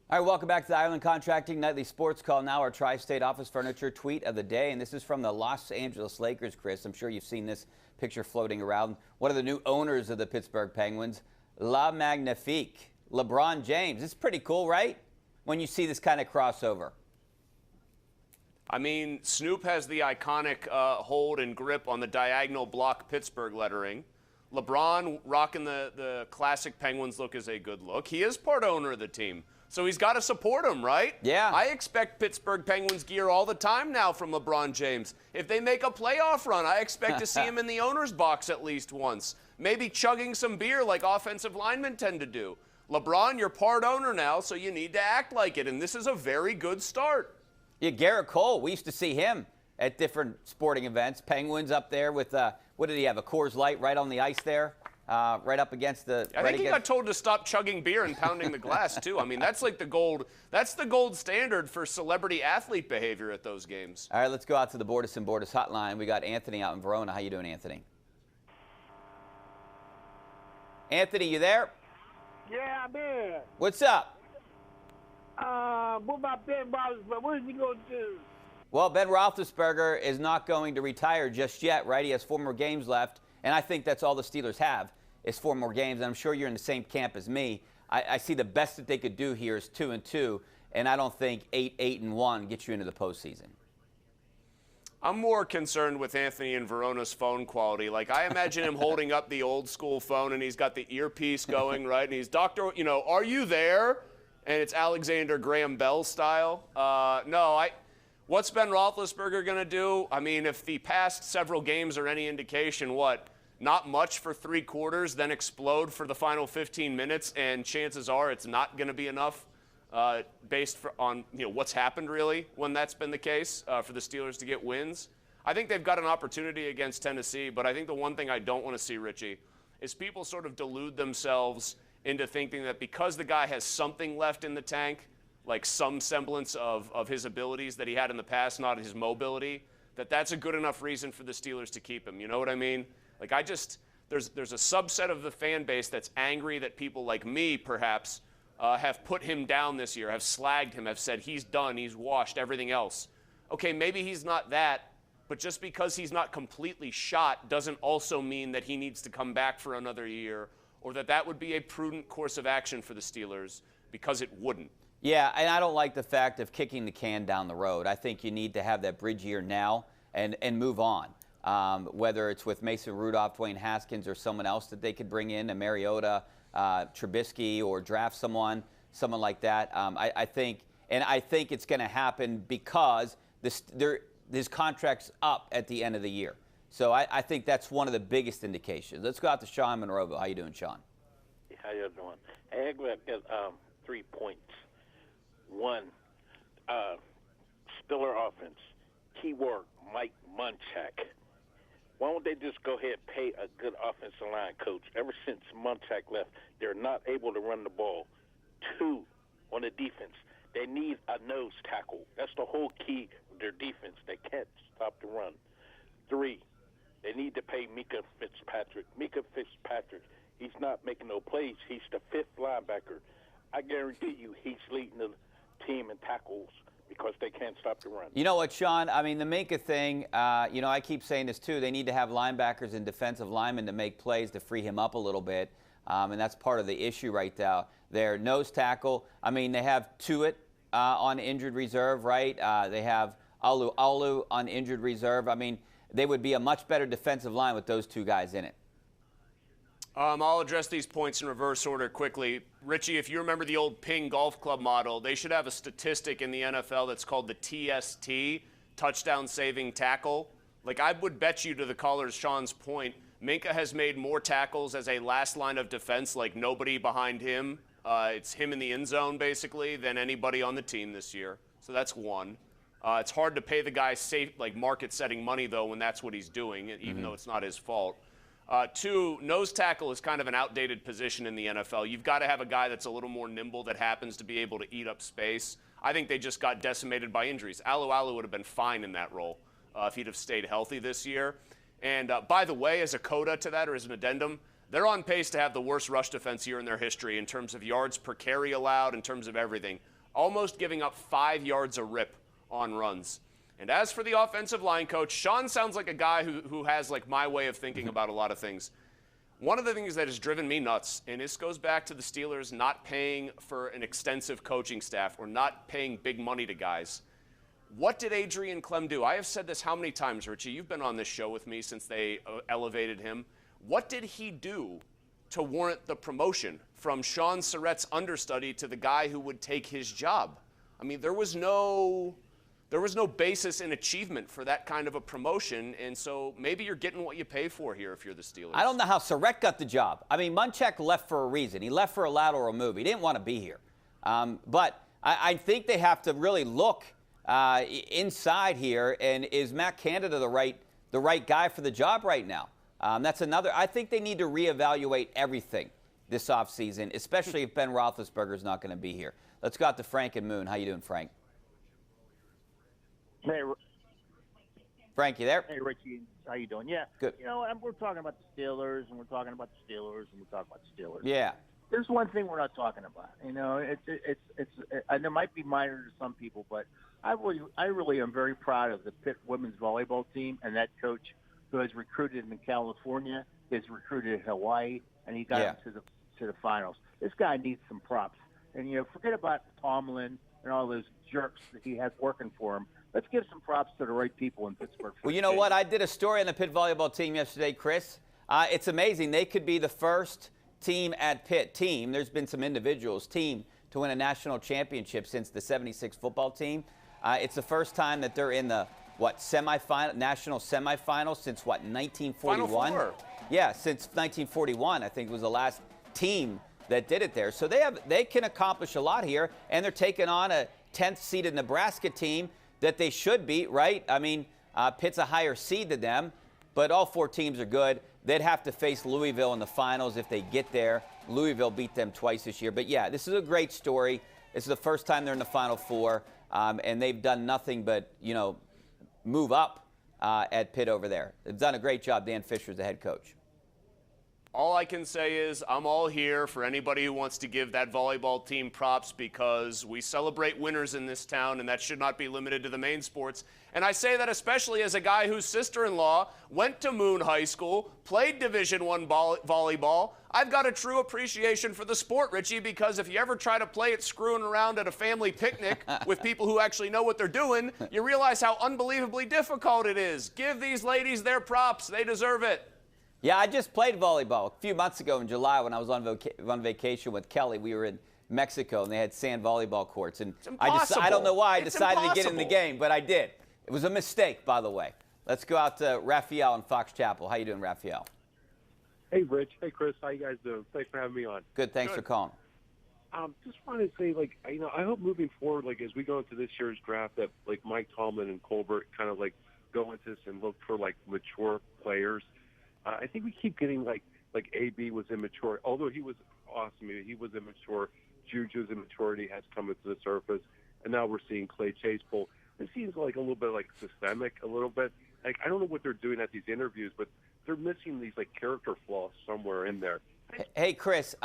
All right, welcome back to the Island Contracting Nightly Sports Call. Now our Tri-State Office Furniture tweet of the day, and this is from the Los Angeles Lakers, Chris. I'm sure you've seen this picture floating around. One of the new owners of the Pittsburgh Penguins, La Magnifique, LeBron James. It's pretty cool, right? When you see this kind of crossover. I mean, Snoop has the iconic hold and grip on the diagonal block Pittsburgh lettering. LeBron rocking the classic Penguins look is a good look. He is part owner of the team, so he's got to support him, right? Yeah. I expect Pittsburgh Penguins gear all the time now from LeBron James. If they make a playoff run, I expect to see him in the owner's box at least once. Maybe chugging some beer like offensive linemen tend to do. LeBron, you're part owner now, so you need to act like it, and this is a very good start. Yeah, Garrett Cole, we used to see him at different sporting events. Penguins up there with, what did he have, a Coors Light right on the ice there, right up against the... I think he got told to stop chugging beer and pounding the glass, too. I mean, that's like the gold standard for celebrity athlete behavior at those games. All right, let's go out to the Bordas & Bordas hotline. We got Anthony out in Verona. How you doing, Anthony? Anthony, you there? Yeah, I'm here. What's up? What about Ben Roethlisberger? What is he going to do? Well, Ben Roethlisberger is not going to retire just yet, right? He has 4 more games left, and I think that's all the Steelers have is 4 more games. And I'm sure you're in the same camp as me. I see the best that they could do here is 2-2, and I don't think 8-1 gets you into the postseason. I'm more concerned with Anthony and Verona's phone quality. Like, I imagine him holding up the old school phone, and he's got the earpiece going, right? And he's, Doctor, are you there? And it's Alexander Graham Bell style. What's Ben Roethlisberger going to do? I mean, if the past several games are any indication, not much for 3 quarters, then explode for the final 15 minutes, and chances are it's not going to be enough based on what's happened really when that's been the case for the Steelers to get wins. I think they've got an opportunity against Tennessee, but I think the one thing I don't want to see, Richie, is people sort of delude themselves into thinking that because the guy has something left in the tank, like some semblance of his abilities that he had in the past, not his mobility, that's a good enough reason for the Steelers to keep him. You know what I mean? Like, there's a subset of the fan base that's angry that people like me, perhaps, have put him down this year, have slagged him, have said he's done, he's washed, everything else. Okay, maybe he's not that, but just because he's not completely shot doesn't also mean that he needs to come back for another year, or that would be a prudent course of action for the Steelers, because it wouldn't. Yeah, and I don't like the fact of kicking the can down the road. I think you need to have that bridge year now and move on. Whether it's with Mason Rudolph, Dwayne Haskins, or someone else that they could bring in, a Mariota, Trubisky, or draft someone like that. I think it's going to happen because his contract's up at the end of the year. So I think that's one of the biggest indications. Let's go out to Sean Monroeville. How you doing, Sean? How you doing? Hey, I've got 3 points. One, Spiller offense. Keyword, Mike Munchak. Why don't they just go ahead and pay a good offensive line coach? Ever since Munchak left, they're not able to run the ball. 2, on the defense, they need a nose tackle. That's the whole key of their defense. They can't stop the run. 3, they need to pay Mika Fitzpatrick. Mika Fitzpatrick, he's not making no plays. He's the 5th linebacker. I guarantee you he's leading the team in tackles because they can't stop the run. You know what, Sean? I mean, the Minka thing, I keep saying this too. They need to have linebackers and defensive linemen to make plays to free him up a little bit, and that's part of the issue right now. Their nose tackle, I mean, they have Tuitt on injured reserve, right? They have Alu on injured reserve. I mean, they would be a much better defensive line with those 2 guys in it. I'll address these points in reverse order quickly. Richie, if you remember the old Ping Golf Club model, they should have a statistic in the NFL that's called the TST, touchdown saving tackle. Like, I would bet you, to the caller's Sean's point, Minka has made more tackles as a last line of defense, like nobody behind him. It's him in the end zone, basically, than anybody on the team this year. So that's 1. It's hard to pay the guy safe, like market-setting money, though, when that's what he's doing, even though it's not his fault. 2, nose tackle is kind of an outdated position in the NFL. You've got to have a guy that's a little more nimble that happens to be able to eat up space. I think they just got decimated by injuries. Alu would have been fine in that role if he'd have stayed healthy this year. And by the way, as a coda to that, or as an addendum, they're on pace to have the worst rush defense year in their history in terms of yards per carry allowed, in terms of everything. almost giving up 5 yards a rip on runs. And as for the offensive line coach, Sean sounds like a guy who has like my way of thinking about a lot of things. One of the things that has driven me nuts, and this goes back to the Steelers not paying for an extensive coaching staff or not paying big money to guys. What did Adrian Clem do? I have said this how many times, Richie? You've been on this show with me since they elevated him. What did he do to warrant the promotion from Sean Surratt's understudy to the guy who would take his job? I mean, there was no basis in achievement for that kind of a promotion, and so maybe you're getting what you pay for here if you're the Steelers. I don't know how Surratt got the job. I mean, Munchak left for a reason. He left for a lateral move. He didn't want to be here. But I think they have to really look inside here, and is Matt Canada the right guy for the job right now? That's another. I think they need to reevaluate everything this offseason, especially if Ben Roethlisberger's not going to be here. Let's go out to Frank and Moon. How you doing, Frank? Hey, Frank, you there? hey, Richie, how you doing? Yeah, Good. You know, we're talking about the Steelers, and we're talking about the Steelers, and we're talking about the Steelers. Yeah. There's one thing we're not talking about. You know, and it might be minor to some people, but I really am very proud of the Pitt women's volleyball team and that coach who has recruited in California, has recruited in Hawaii, and he got them to the finals. This guy needs some props. And you know, forget about Tomlin and all those jerks that he has working for him. Let's give some props to the right people in Pittsburgh. Well, you know what? I did a story on the Pitt volleyball team yesterday, Chris. It's amazing. They could be the first team at Pitt There's been some individuals to win a national championship since the 76 football team. It's the first time that they're in the national semifinals since 1941? Final Four. Yeah, since 1941, I think was the last team that did it there. So they can accomplish a lot here, and they're taking on a 10th seeded Nebraska team that they should beat, right? I mean, Pitt's a higher seed than them, but all four teams are good. They'd have to face Louisville in the finals if they get there. Louisville beat them twice this year. But, yeah, this is a great story. This is the first time they're in the Final Four, and they've done nothing but, move up at Pitt over there. They've done a great job. Dan Fisher's the head coach. All I can say is I'm all here for anybody who wants to give that volleyball team props because we celebrate winners in this town, and that should not be limited to the main sports. And I say that especially as a guy whose sister-in-law went to Moon High School, played Division I volleyball. I've got a true appreciation for the sport, Richie, because if you ever try to play it screwing around at a family picnic with people who actually know what they're doing, you realize how unbelievably difficult it is. Give these ladies their props. They deserve it. Yeah, I just played volleyball a few months ago in July when I was on vacation with Kelly. We were in Mexico, and they had sand volleyball courts. And I don't know why I decided to get in the game, but I did. It was a mistake, by the way. Let's go out to Raphael in Fox Chapel. How you doing, Raphael? Hey, Rich. Hey, Chris. How you guys doing? Thanks for having me on. Good. Thanks for calling. Just wanted to say, I hope moving forward, as we go into this year's draft, that, Mike Tomlin and Colbert kind of, go into this and look for, mature players. I think we keep getting, like AB was immature. Although he was awesome, he was immature. Juju's immaturity has come into the surface. And now we're seeing Clay Chase pull. It seems like a little bit systemic, a little bit. I don't know what they're doing at these interviews, but they're missing these, character flaws somewhere in there. Hey, Chris,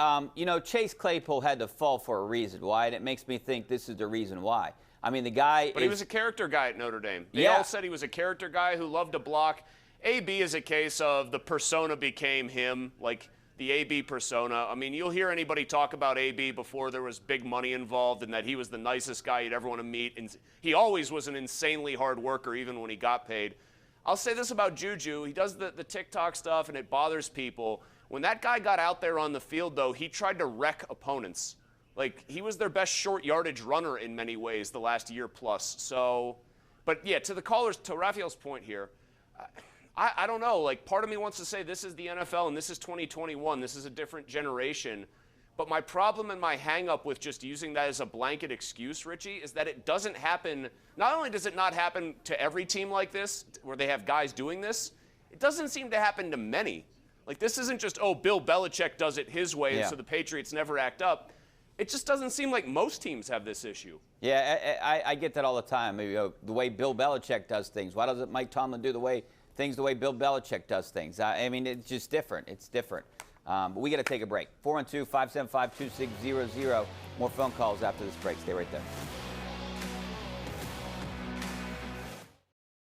Chase Claypool had to fall for a reason. Why? And it makes me think this is the reason why. I mean, the guy But he was a character guy at Notre Dame. They all said he was a character guy who loved to block. AB is a case of the persona became him, the AB persona. I mean, you'll hear anybody talk about AB before there was big money involved and that he was the nicest guy you'd ever want to meet. And he always was an insanely hard worker, even when he got paid. I'll say this about Juju. He does the TikTok stuff, and it bothers people. When that guy got out there on the field, though, he tried to wreck opponents. He was their best short yardage runner in many ways the last year plus. So, but, yeah, to the callers, to Raphael's point here, I don't know. Part of me wants to say this is the NFL and this is 2021. This is a different generation. But my problem and my hang-up with just using that as a blanket excuse, Richie, is that it doesn't happen. Not only does it not happen to every team like this, where they have guys doing this, it doesn't seem to happen to many. This isn't just, Bill Belichick does it his way, and so the Patriots never act up. It just doesn't seem like most teams have this issue. Yeah, I get that all the time. The way Bill Belichick does things. Why doesn't Mike Tomlin do the way Bill Belichick does things? I mean, it's just different. It's different. But we got to take a break. 412-575-2600. More phone calls after this break. Stay right there.